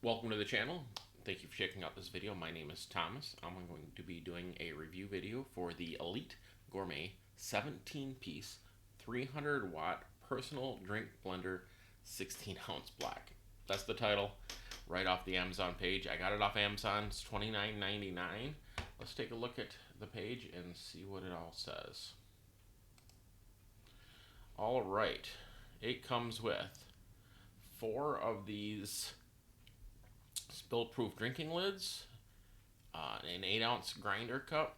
Welcome to the channel. Thank you for checking out this video. My name is Thomas. I'm going to be doing a review video for the Elite Gourmet 17-piece 300 watt personal drink blender 16-ounce black. That's the title right off the Amazon page. I got it off Amazon. It's $29.99. Let's take a look at the page and see what it all says. All right, it comes with 4 of these spill-proof drinking lids, an 8-ounce grinder cup.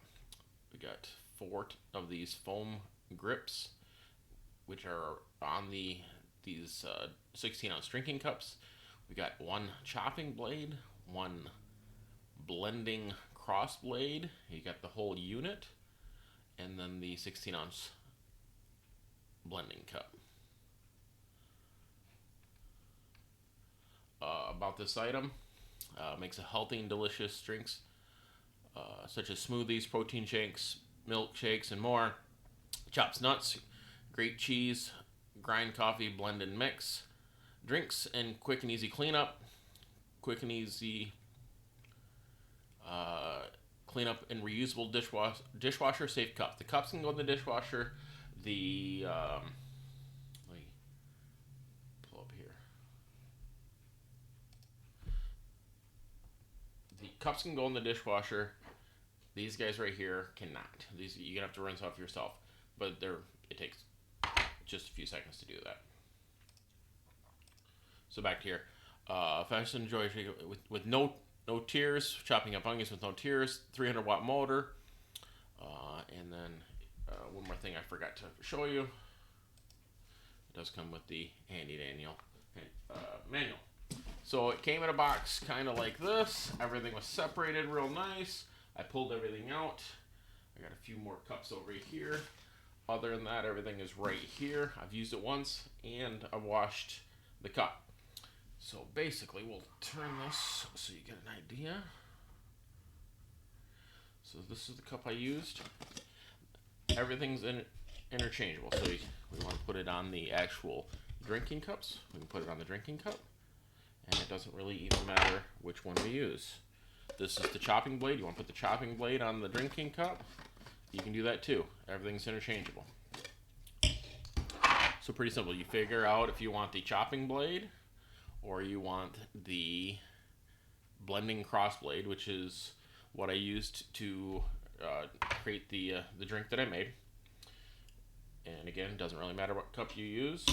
We got 4 of these foam grips, which are on these 16-ounce drinking cups. We got 1 chopping blade, 1 blending cross blade. You got the whole unit, and then the 16-ounce blending cup. About this item, makes a healthy and delicious drinks such as smoothies, protein shakes, milkshakes, and more. Chops nuts, grate cheese, grind coffee, blend and mix. Drinks and quick and easy cleanup. Quick and easy cleanup and reusable dishwasher safe cup. The cups can go in the dishwasher. The let me pull up here. The cups can go in the dishwasher. These guys right here cannot. These you're gonna have to rinse off yourself, but it takes just a few seconds to do that. So back here, fast and enjoy with no tears, chopping up onions with no tears, 300 watt motor, and then one more thing I forgot to show you. It does come with the handy manual. So it came in a box kind of like this. Everything was separated real nice. I pulled everything out. I got a few more cups over here. Other than that, everything is right here. I've used it once and I washed the cup. So basically, we'll turn this so you get an idea. So this is the cup I used. Everything's interchangeable. So we want to put it on the actual drinking cups. We can put it on the drinking cup. And it doesn't really even matter which one we use. This is the chopping blade. You want to put the chopping blade on the drinking cup? You can do that too. Everything's interchangeable. So pretty simple. You figure out if you want the chopping blade or you want the blending cross blade, which is what I used to create the drink that I made. And again, it doesn't really matter what cup you use.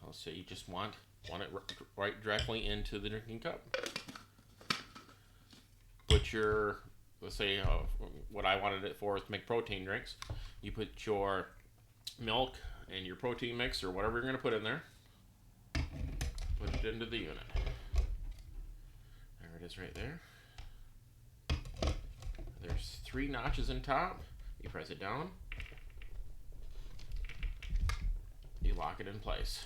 Let's say you just want it right directly into the drinking cup. Put your, let's say what I wanted it for is to make protein drinks. You put your milk and your protein mix or whatever you're going to put in there. Put it into the unit. There it is right there. There's 3 notches in top. You press it down. You lock it in place.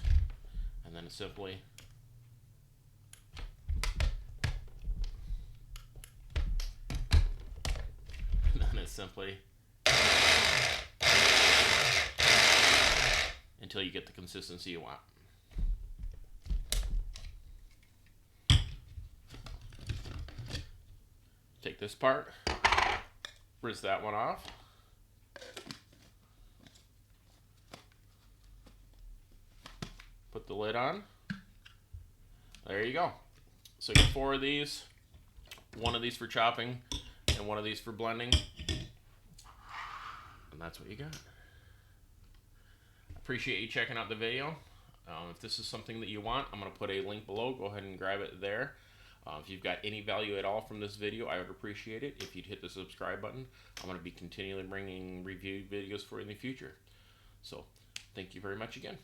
And then it's simply until you get the consistency you want. Take this part, rinse that one off. Put the lid on. There you go. So you get 4 of these, 1 of these for chopping and 1 of these for blending. And that's what you got. Appreciate you checking out the video. If this is something that you want, I'm going to put a link below. Go ahead and grab it there. If you've got any value at all from this video, I would appreciate it if you'd hit the subscribe button. I'm going to be continually bringing review videos for you in the future. So, thank you very much again.